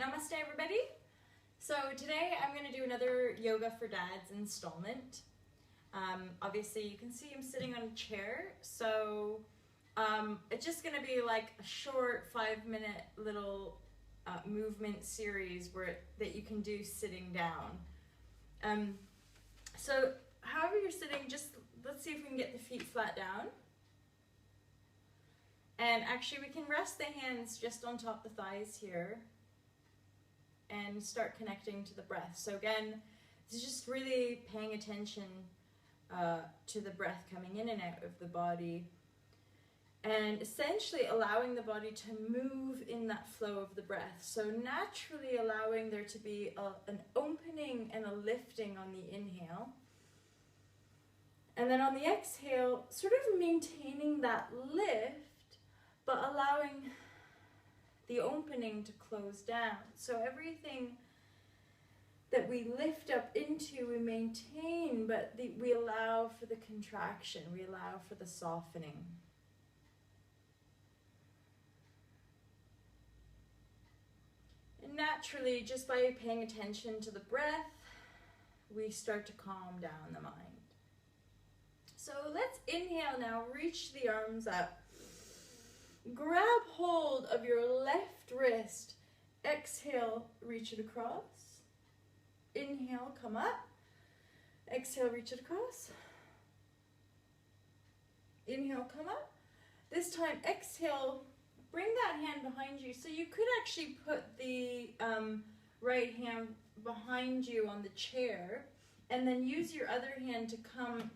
Namaste everybody. So today I'm going to do another Yoga for Dads installment. Obviously you can see I'm sitting on a chair, so it's just going to be like a short 5-minute little movement series that you can do sitting down. So however you're sitting, just let's see if we can get the feet flat down. And actually we can rest the hands just on top of the thighs here and start connecting to the breath. So again, this is just really paying attention to the breath coming in and out of the body, and essentially allowing the body to move in that flow of the breath. So naturally allowing there to be an opening and a lifting on the inhale. And then on the exhale, sort of maintaining that lift, but allowing the opening to close down. So everything that we lift up into, we maintain, but we allow for the contraction, we allow for the softening. And naturally, just by paying attention to the breath, we start to calm down the mind. So let's inhale now, reach the arms up. Grab hold of your left wrist. Exhale, reach it across. Inhale, come up. Exhale, reach it across. Inhale, come up. This time, exhale, bring that hand behind you. So you could actually put the right hand behind you on the chair, and then use your other hand to come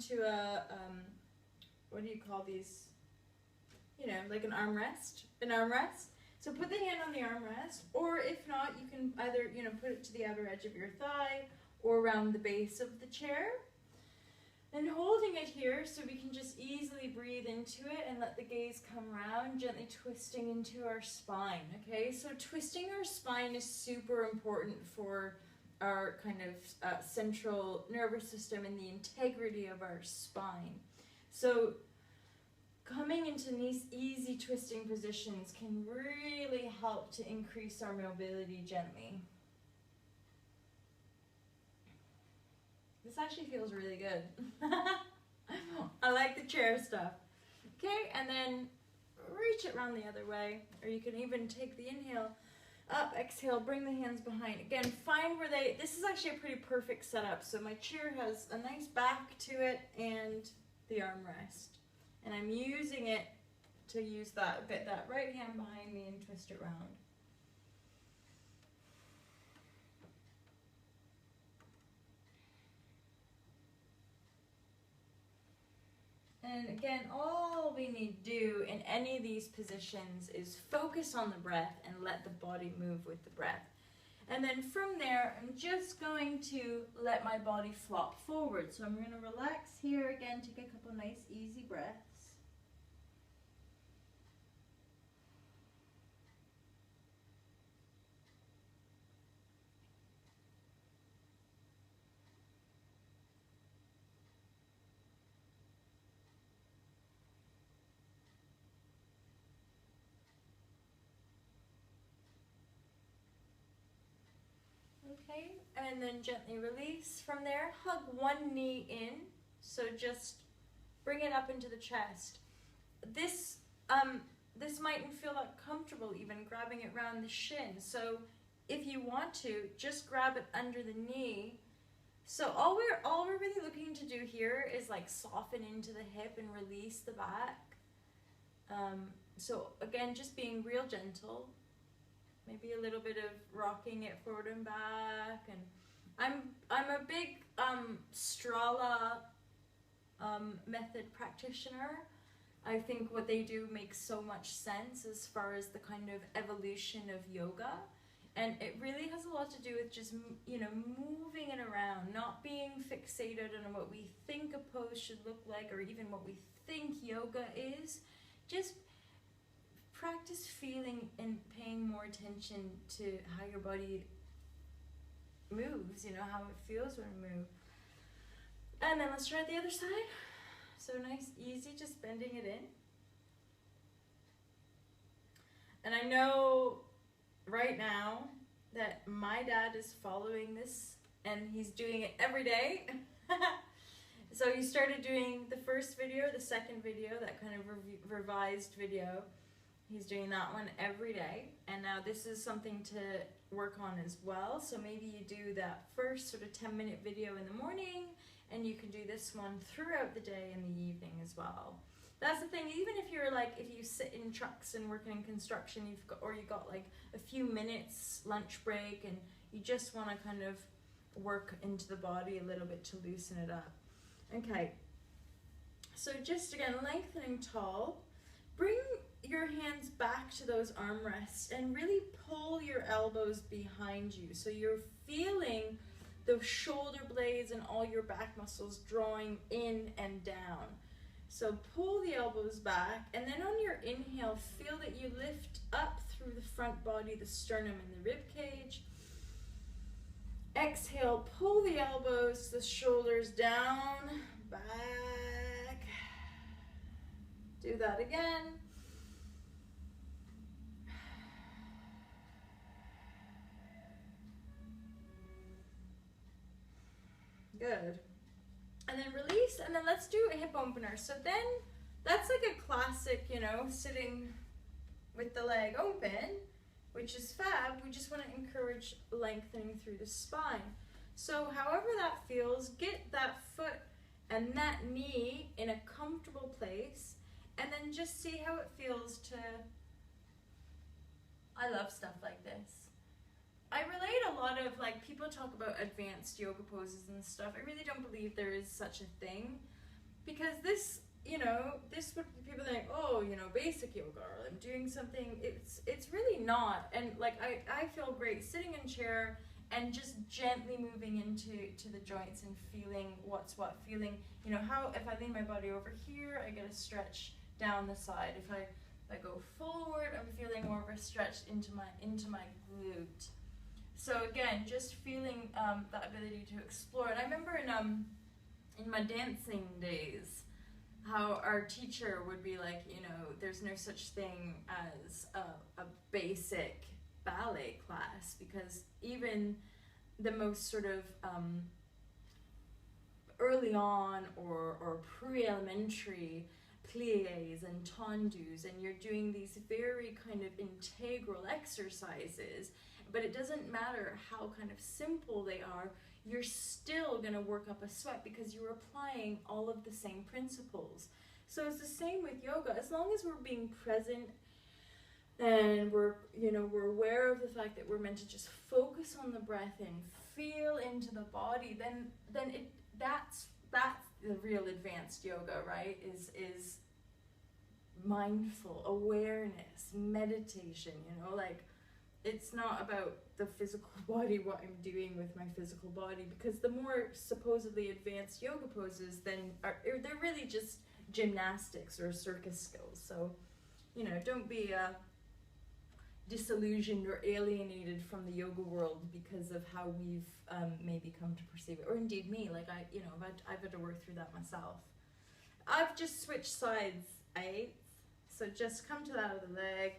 to a, what do you call these? You know, like an armrest. So put the hand on the armrest, or if not, you can either, put it to the outer edge of your thigh or around the base of the chair. And holding it here so we can just easily breathe into it and let the gaze come around, gently twisting into our spine, okay? So twisting our spine is super important for our kind of central nervous system and the integrity of our spine. So coming into these easy twisting positions can really help to increase our mobility gently. This actually feels really good. I like the chair stuff. Okay, and then reach it around the other way, or you can even take the inhale up, exhale, bring the hands behind. Again, find where this is actually a pretty perfect setup. So my chair has a nice back to it and the armrest. And I'm using it to use that right hand behind me and twist it around. And again, all we need to do in any of these positions is focus on the breath and let the body move with the breath. And then from there, I'm just going to let my body flop forward. So I'm going to relax here again, take a couple nice easy breaths. Okay, and then gently release. From there, hug one knee in, so just bring it up into the chest. This mightn't feel that comfortable even grabbing it around the shin, so if you want to, just grab it under the knee. So all we're really looking to do here is like soften into the hip and release the back. So again, just being real gentle. Maybe a little bit of rocking it forward and back. And I'm a big Strala method practitioner. I think what they do makes so much sense as far as the kind of evolution of yoga. And it really has a lot to do with just, moving it around, not being fixated on what we think a pose should look like or even what we think yoga is. Just practice feeling and paying more attention to how your body moves, how it feels when we move. And then let's try the other side. So nice, easy, just bending it in. And I know right now that my dad is following this and he's doing it every day. So he started doing the first video, the second video, that kind of revised video. He's doing that one every day. And now this is something to work on as well. So maybe you do that first sort of 10-minute video in the morning, and you can do this one throughout the day and the evening as well. That's the thing, even if you're like, if you sit in trucks and working in construction, or you got like a few minutes lunch break and you just want to kind of work into the body a little bit to loosen it up. Okay, so just again, lengthening tall. Bring your hands back to those armrests and really pull your elbows behind you. So you're feeling the shoulder blades and all your back muscles drawing in and down. So pull the elbows back, and then on your inhale, feel that you lift up through the front body, the sternum and the rib cage. Exhale, pull the elbows, the shoulders down, back. Do that again. Good. And then release, and then let's do a hip opener. So then that's like a classic, you know, sitting with the leg open, which is fab. We just want to encourage lengthening through the spine. So however that feels, get that foot and that knee in a comfortable place, and then just see how it feels to, I love stuff like this. I relate a lot of, like, people talk about advanced yoga poses and stuff. I really don't believe there is such a thing, because this, you know, this would, people think, oh, you know, basic yoga, or I'm doing something. It's really not. And like, I feel great sitting in chair and just gently moving into the joints and feeling what's what, feeling, you know, how if I lean my body over here, I get a stretch down the side. If I go forward, I'm feeling more of a stretch into my glute. So again, just feeling that ability to explore. And I remember in my dancing days, how our teacher would be like, you know, there's no such thing as a basic ballet class, because even the most sort of early on or pre-elementary pliés and tendus, and you're doing these very kind of integral exercises, but it doesn't matter how kind of simple they are, you're still going to work up a sweat because you're applying all of the same principles. So it's the same with yoga. As long as we're being present and we're aware of the fact that we're meant to just focus on the breath and feel into the body, then that's the real advanced yoga, right? Is mindful awareness, meditation, you know, like, it's not about the physical body, what I'm doing with my physical body, because the more supposedly advanced yoga poses then they're really just gymnastics or circus skills. So, you know, don't be disillusioned or alienated from the yoga world because of how we've maybe come to perceive it, or indeed me, like I've had to work through that myself. I've just switched sides, so just come to that other leg,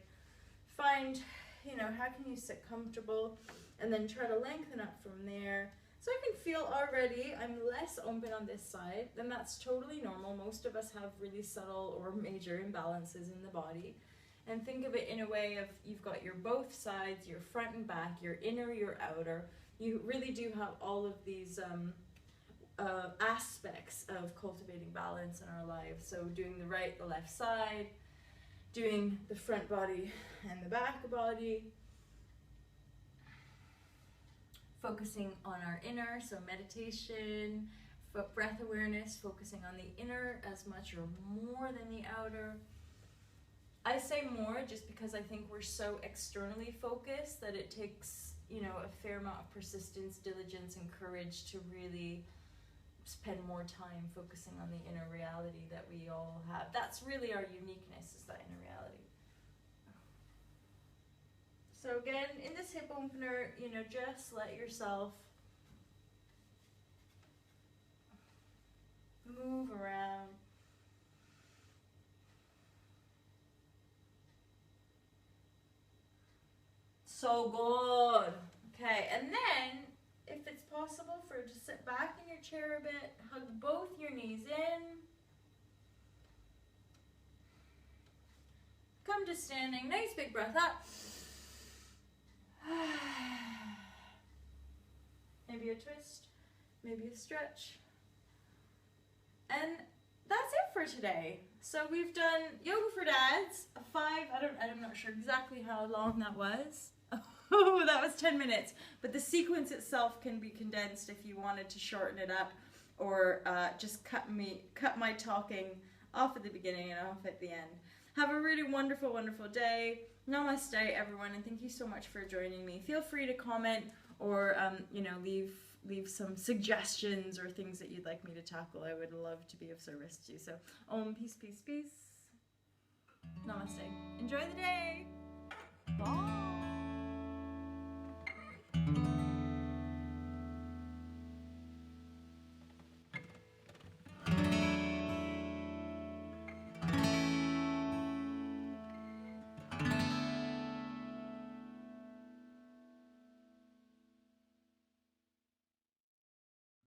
find, you know, how can you sit comfortable, and then try to lengthen up from there. So I can feel already I'm less open on this side, then that's totally normal. Most of us have really subtle or major imbalances in the body. And think of it in a way of, you've got your both sides, your front and back, your inner, your outer. You really do have all of these aspects of cultivating balance in our lives. So doing the right, the left side, doing the front body and the back body, focusing on our inner, so meditation, breath awareness, focusing on the inner as much or more than the outer. I say more just because I think we're so externally focused that it takes, you know, a fair amount of persistence, diligence, and courage to really spend more time focusing on the inner reality that we all have. That's really our uniqueness, is that inner reality. So again, in this hip opener, you know, just let yourself move around. So good. Okay, and then if it's possible for you to sit back in your chair a bit, hug both your knees in. Come to standing, nice big breath up. Maybe a twist, maybe a stretch. And that's it for today. So we've done yoga for dads, I'm not sure exactly how long that was. Oh, that was 10 minutes. But the sequence itself can be condensed if you wanted to shorten it up, or just cut my talking off at the beginning and off at the end. Have a really wonderful, wonderful day. Namaste, everyone, and thank you so much for joining me. Feel free to comment or leave some suggestions or things that you'd like me to tackle. I would love to be of service to you. So, Om, peace, peace, peace. Namaste. Enjoy the day. Bye.